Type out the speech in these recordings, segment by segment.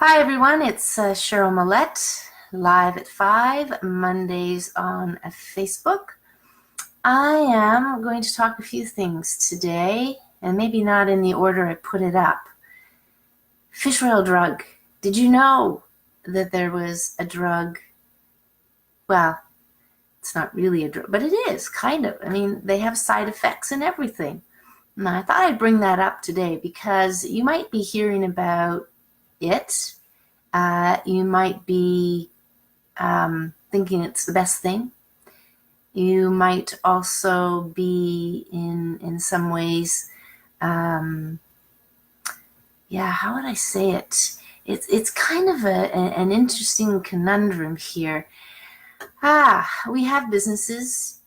Hi everyone, it's Cheryl Millett, live at 5, Mondays on Facebook. I am going to talk a few things today, and maybe not in the order I put it up. Fish oil drug. Did you know that there was a drug? Well, it's not really a drug, but it is, kind of. I mean, they have side effects and everything. And I thought I'd bring that up today because you might be hearing about it. You might be thinking it's the best thing. You might also be in some ways, how would I say it? It's kind of an interesting conundrum here. We have businesses,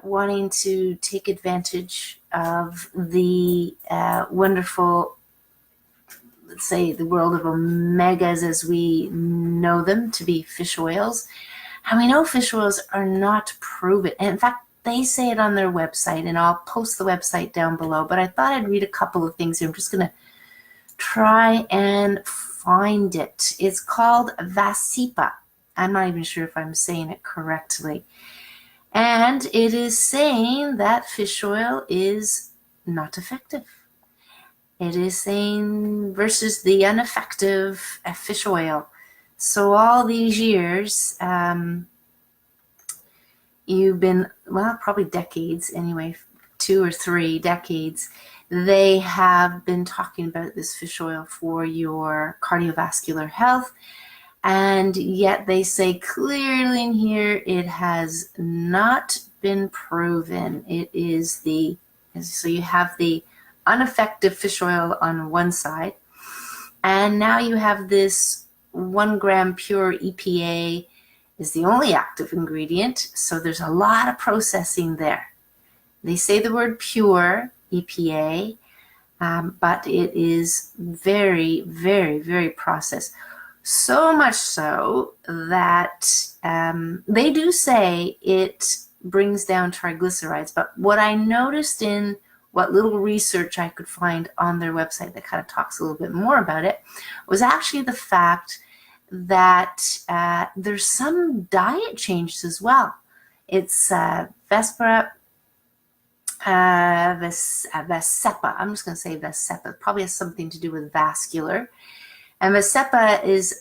wanting to take advantage of the wonderful, let's say, the world of omegas as we know them to be fish oils. And we know fish oils are not proven. And in fact, they say it on their website, and I'll post the website down below. But I thought I'd read a couple of things here. I'm just going to try and find it. It's called Vasipa. I'm not even sure if I'm saying it correctly. And it is saying that fish oil is not effective. It is saying versus the ineffective fish oil. So all these years, you've been, probably decades anyway, 2 or 3 decades, they have been talking about this fish oil for your cardiovascular health. And yet they say clearly in here, it has not been proven. It is so you have the ineffective fish oil on one side, and now you have this 1 gram pure EPA is the only active ingredient, so there's a lot of processing there. They say the word pure EPA, but it is very, very, very processed. So much so that they do say it brings down triglycerides, but what I noticed in what little research I could find on their website that kind of talks a little bit more about it was actually the fact that there's some diet changes as well. It's Vespera, Vasepa. I'm just going to say Vasepa. It probably has something to do with vascular. And Vasepa is,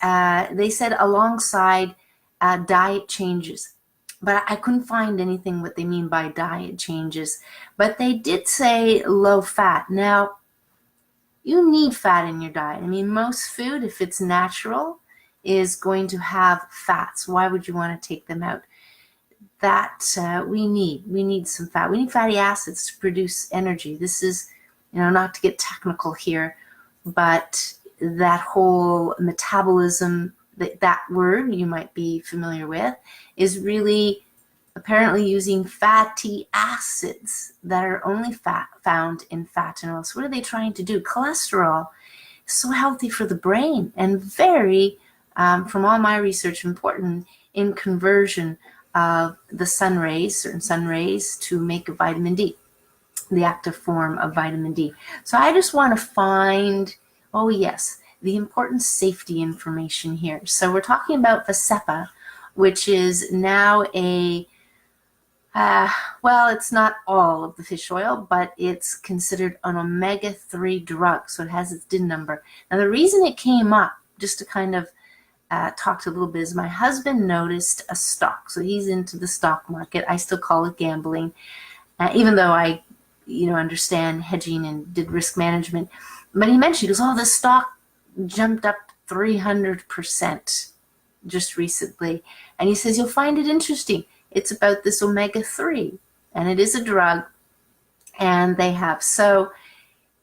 they said, alongside diet changes. But I couldn't find anything what they mean by diet changes. But they did say low fat. Now, you need fat in your diet. I mean, most food, if it's natural, is going to have fats. Why would you want to take them out? That we need some fat. We need fatty acids to produce energy. This is, not to get technical here, but that whole metabolism, that word you might be familiar with, is really apparently using fatty acids that are only found in fat and oils. So what are they trying to do? Cholesterol is so healthy for the brain and very, from all my research, important in conversion of the sun rays, certain sun rays, to make a vitamin D, the active form of vitamin D. So I just want to find, the important safety information here. So we're talking about Vasepa, which is now it's not all of the fish oil, but it's considered an omega-3 drug, so it has its DIN number. Now the reason it came up, just to kind of talk a little bit, is my husband noticed a stock. So he's into the stock market. I still call it gambling, even though I, understand hedging and did risk management. But he mentioned, he goes, this stock jumped up 300% just recently. And he says, you'll find it interesting. It's about this omega-3, and it is a drug, and they have. So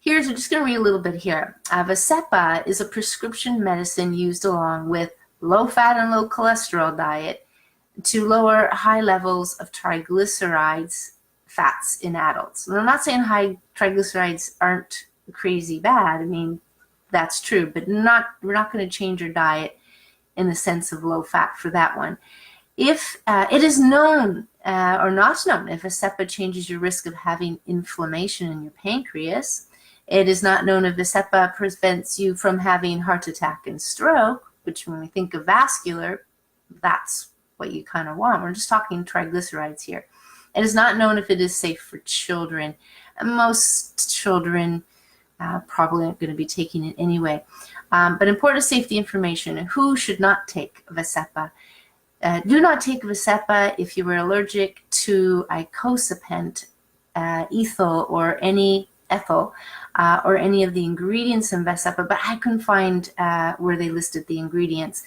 we're just going to read a little bit here. Vasepa is a prescription medicine used along with low-fat and low cholesterol diet to lower high levels of triglycerides, fats in adults. And I'm not saying high triglycerides aren't crazy bad. I mean, that's true, but we're not going to change your diet in the sense of low fat for that one. If it is known or not known if Vasepa changes your risk of having inflammation in your pancreas, It is not known if Vascepa prevents you from having heart attack and stroke, which when we think of vascular, that's what you kind of want. We're just talking triglycerides here. It is not known if it is safe for children. Most children probably aren't going to be taking it anyway. But important safety information: who should not take Vascepa? Do not take Vascepa if you were allergic to icosapent, ethyl, or any of the ingredients in Vascepa, but I couldn't find where they listed the ingredients.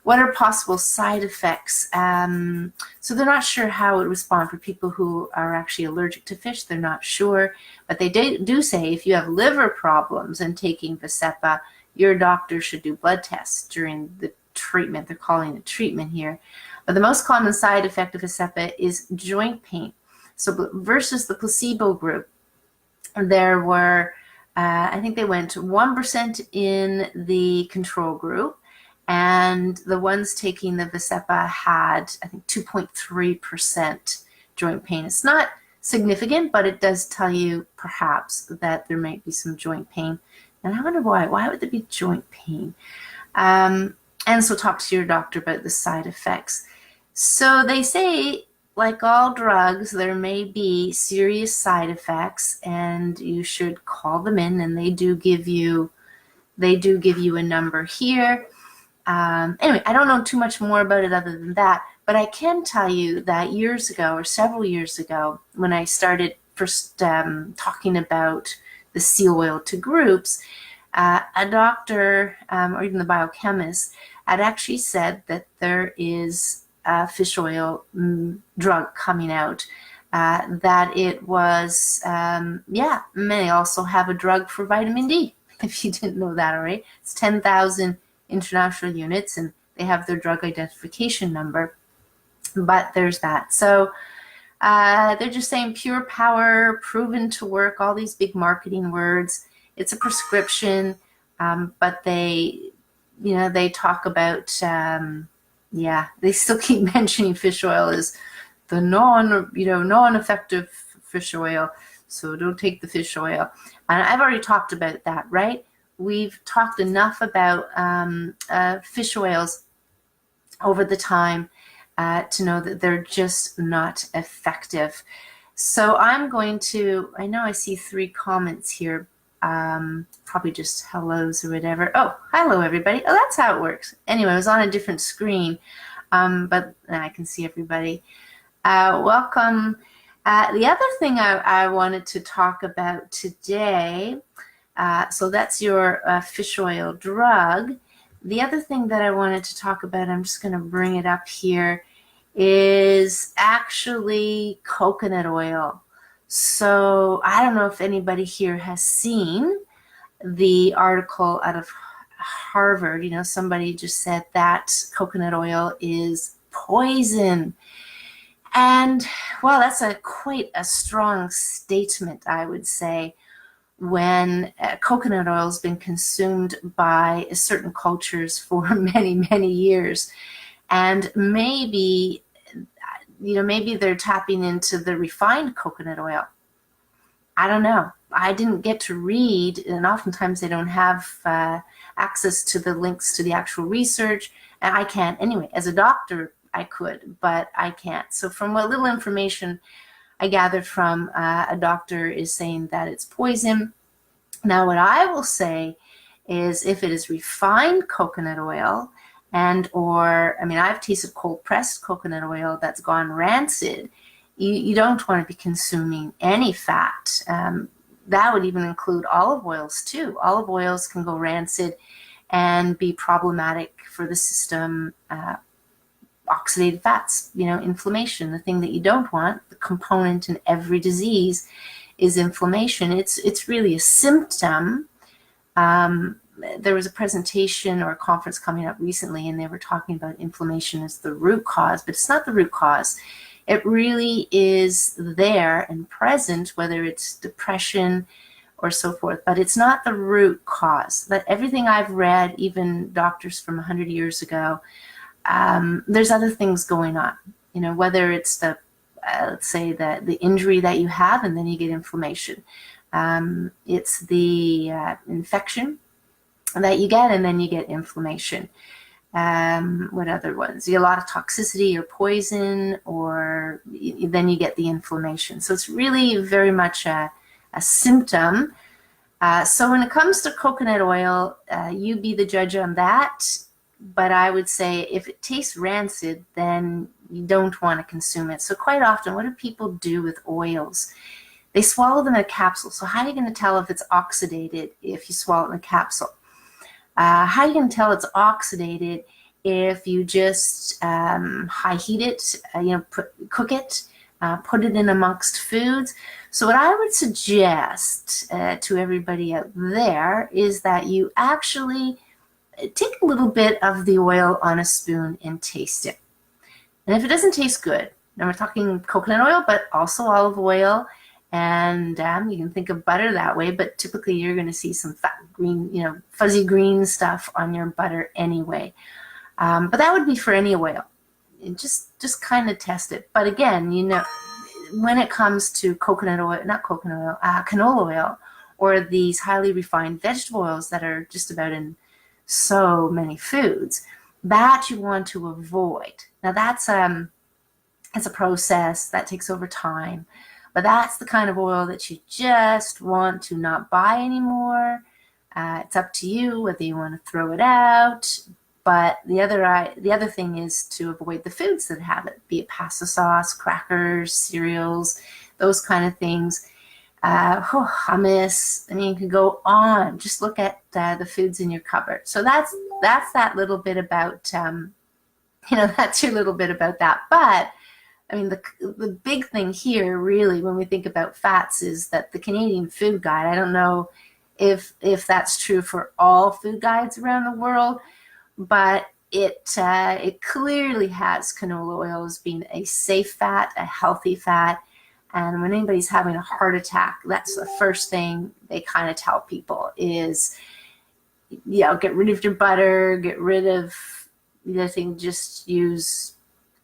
What are possible side effects? So they're not sure how it would respond for people who are actually allergic to fish. They're not sure, but they do say if you have liver problems and taking Vascepa, your doctor should do blood tests during the treatment. They're calling it treatment here. But the most common side effect of Vascepa is joint pain. So versus the placebo group, there were, I think they went 1% in the control group, and the ones taking the Vascepa had, I think, 2.3% joint pain. It's not significant, but it does tell you perhaps that there might be some joint pain. And I wonder why. Why would there be joint pain? And so talk to your doctor about the side effects. So they say, like all drugs, there may be serious side effects, and you should call them in, and they do give you a number here. Anyway, I don't know too much more about it other than that, but I can tell you that years ago, or several years ago, when I started first talking about the seal oil to groups, a doctor or even the biochemist had actually said that there is a fish oil drug coming out, that it was, may also have a drug for vitamin D, if you didn't know that already. It's 10,000 international units, and they have their drug identification number, but there's that. So they're just saying pure power, proven to work, all these big marketing words. It's a prescription, but they talk about, they still keep mentioning fish oil as the non-effective fish oil, so don't take the fish oil. And I've already talked about that, right? We've talked enough about fish oils over the time to know that they're just not effective. So I'm going to, I know I see 3 comments here, probably just hellos or whatever. Oh, hello everybody. Oh, that's how it works. Anyway, I was on a different screen, but I can see everybody. Welcome. The other thing I wanted to talk about today, so that's your fish oil drug. The other thing that I wanted to talk about, I'm just going to bring it up here, is actually coconut oil. So I don't know if anybody here has seen the article out of Harvard. Somebody just said that coconut oil is poison. And, well, that's quite a strong statement, I would say, when coconut oil has been consumed by certain cultures for many, many years. And maybe they're tapping into the refined coconut oil. I don't know. I didn't get to read, and oftentimes they don't have access to the links to the actual research, and I can't. Anyway, as a doctor, I could, but I can't. So from what little information I gathered from a doctor is saying that it's poison. Now, what I will say is if it is refined coconut oil, I've tasted cold pressed coconut oil that's gone rancid. You don't want to be consuming any fat. That would even include olive oils too. Olive oils can go rancid and be problematic for the system. Oxidative fats, inflammation, the thing that you don't want. The component in every disease is inflammation. It's really a symptom. There was a presentation or a conference coming up recently, and they were talking about inflammation as the root cause, but it's not the root cause. It really is there and present, whether it's depression or so forth, but it's not the root cause. But everything I've read, even doctors from 100 years ago, there's other things going on, whether it's the, let's say the injury that you have, and then you get inflammation. It's the infection that you get, and then you get inflammation. What other ones? You get a lot of toxicity or poison, or then you get the inflammation. So it's really very much a symptom. So when it comes to coconut oil, you be the judge on that. But I would say if it tastes rancid, then you don't want to consume it. So quite often, what do people do with oils? They swallow them in a capsule. So how are you going to tell if it's oxidated if you swallow it in a capsule? How are you going to tell it's oxidated if you just high heat it, cook it, put it in amongst foods? So what I would suggest to everybody out there is that you actually take a little bit of the oil on a spoon and taste it. And if it doesn't taste good, now we're talking coconut oil, but also olive oil, and you can think of butter that way, but typically you're going to see some fat green, fuzzy green stuff on your butter anyway. But that would be for any oil. And just kind of test it. But again, when it comes to coconut oil, not coconut oil, canola oil, or these highly refined vegetable oils that are just about in so many foods, that you want to avoid. Now that's it's a process that takes over time, but that's the kind of oil that you just want to not buy anymore. It's up to you whether you want to throw it out. But the other thing is to avoid the foods that have it, be it pasta sauce, crackers, cereals, those kind of things. Hummus. I mean, you can go on. Just look at the foods in your cupboard. So that's that little bit about, that's your little bit about that. But I mean, the big thing here, really, when we think about fats, is that the Canadian Food Guide. I don't know if that's true for all food guides around the world, but it clearly has canola oil as being a safe fat, a healthy fat. And when anybody's having a heart attack, that's the first thing they kind of tell people is, get rid of your butter, get rid of the other thing, just use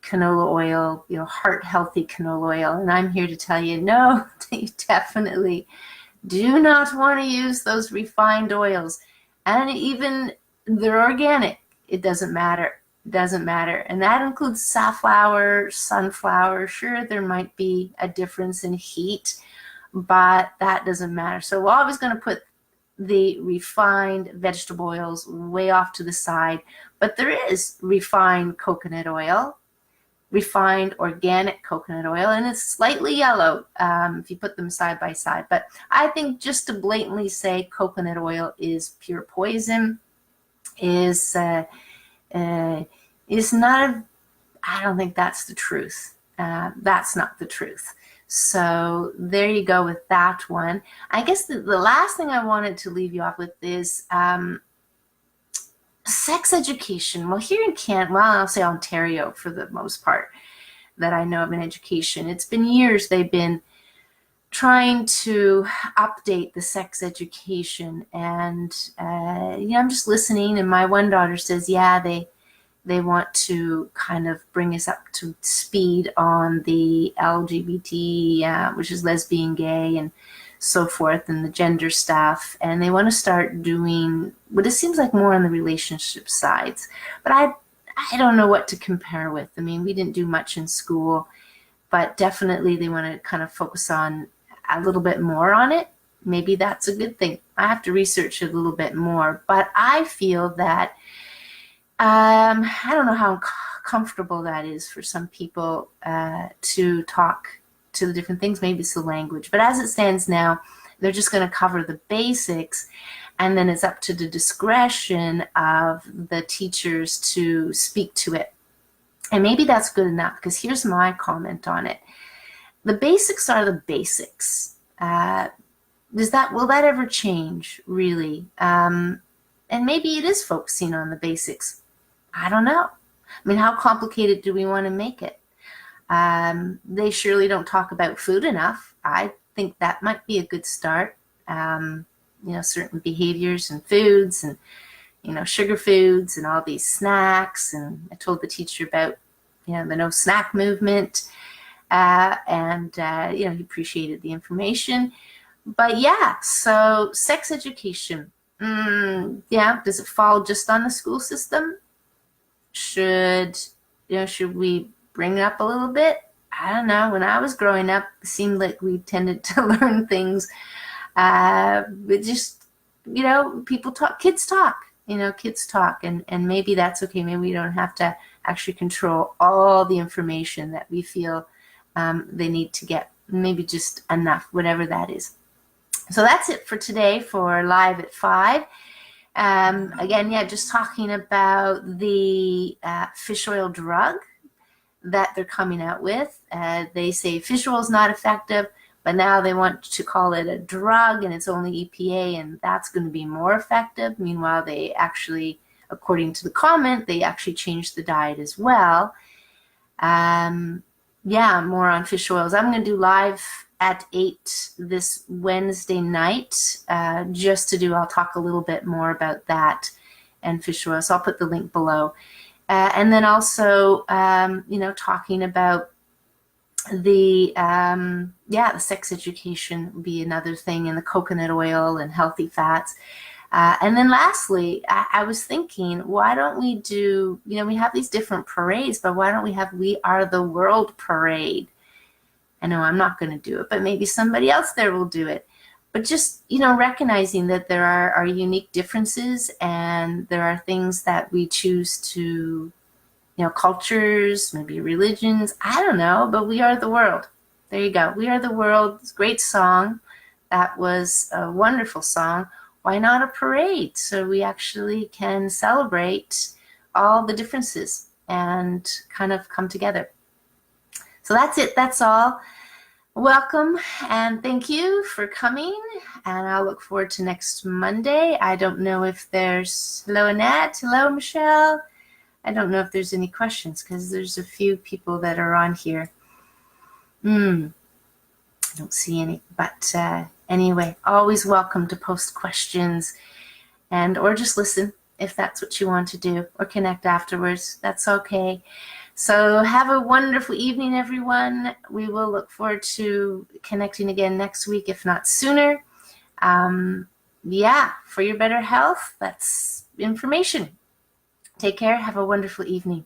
canola oil, heart healthy canola oil. And I'm here to tell you, no, you definitely do not want to use those refined oils. And even they're organic, it doesn't matter. Doesn't matter. And that includes safflower, sunflower. Sure, there might be a difference in heat, but that doesn't matter. So we're always going to put the refined vegetable oils way off to the side, but there is refined coconut oil, refined organic coconut oil, and it's slightly yellow if you put them side by side. But I think just to blatantly say coconut oil is pure poison is not, I don't think that's the truth. That's not the truth. So there you go with that one. I guess the last thing I wanted to leave you off with is sex education. Well, here in Canada, I'll say Ontario for the most part that I know of in education, it's been years they've been trying to update the sex education. And, I'm just listening, and my one daughter says, they want to kind of bring us up to speed on the LGBT, which is lesbian, gay, and so forth, and the gender stuff. And they want to start doing what it seems like more on the relationship sides. But I don't know what to compare with. I mean, we didn't do much in school, but definitely they want to kind of focus on a little bit more on it. Maybe that's a good thing. I have to research it a little bit more. But I feel that I don't know how comfortable that is for some people to talk to the different things. Maybe it's the language. But as it stands now, they're just going to cover the basics, and then it's up to the discretion of the teachers to speak to it. And maybe that's good enough, because here's my comment on it. The basics are the basics. Will that ever change, really? And maybe it is focusing on the basics. I don't know. I mean, how complicated do we want to make it? They surely don't talk about food enough. I think that might be a good start. Certain behaviors and foods and, sugar foods and all these snacks. And I told the teacher about, the no snack movement. He appreciated the information. But yeah, so sex education. Yeah, does it fall just on the school system? Should should we bring it up a little bit? I don't know. When I was growing up, it seemed like we tended to learn things. But just people talk, kids talk, and maybe that's okay. Maybe we don't have to actually control all the information that we feel they need to get. Maybe just enough, whatever that is. So that's it for today for Live at 5. Again, yeah, just talking about the fish oil drug that they're coming out with. They say fish oil is not effective, but now they want to call it a drug and it's only EPA, and that's going to be more effective. Meanwhile, they actually, according to the comment, they actually changed the diet as well. Yeah, more on fish oils. I'm going to do live at 8 this Wednesday night, I'll talk a little bit more about that and fish oil. So I'll put the link below. And then also, talking about the sex education would be another thing, and the coconut oil and healthy fats. And then lastly, I was thinking, why don't we do, we have these different parades, but why don't we have We Are the World parade? I know I'm not going to do it, but maybe somebody else there will do it. But just, recognizing that there are unique differences, and there are things that we choose to, cultures, maybe religions, I don't know, but we are the world. There you go. We Are the World. It's a great song. That was a wonderful song. Why not a parade? So we actually can celebrate all the differences and kind of come together. So that's it. That's all. Welcome and thank you for coming. And I'll look forward to next Monday. I don't know if there's, hello Annette, hello Michelle. I don't know if there's any questions because there's a few people that are on here. I don't see any, but anyway, always welcome to post questions or just listen if that's what you want to do, or connect afterwards. That's okay. So have a wonderful evening, everyone. We will look forward to connecting again next week, if not sooner. For your better health, that's information. Take care. Have a wonderful evening.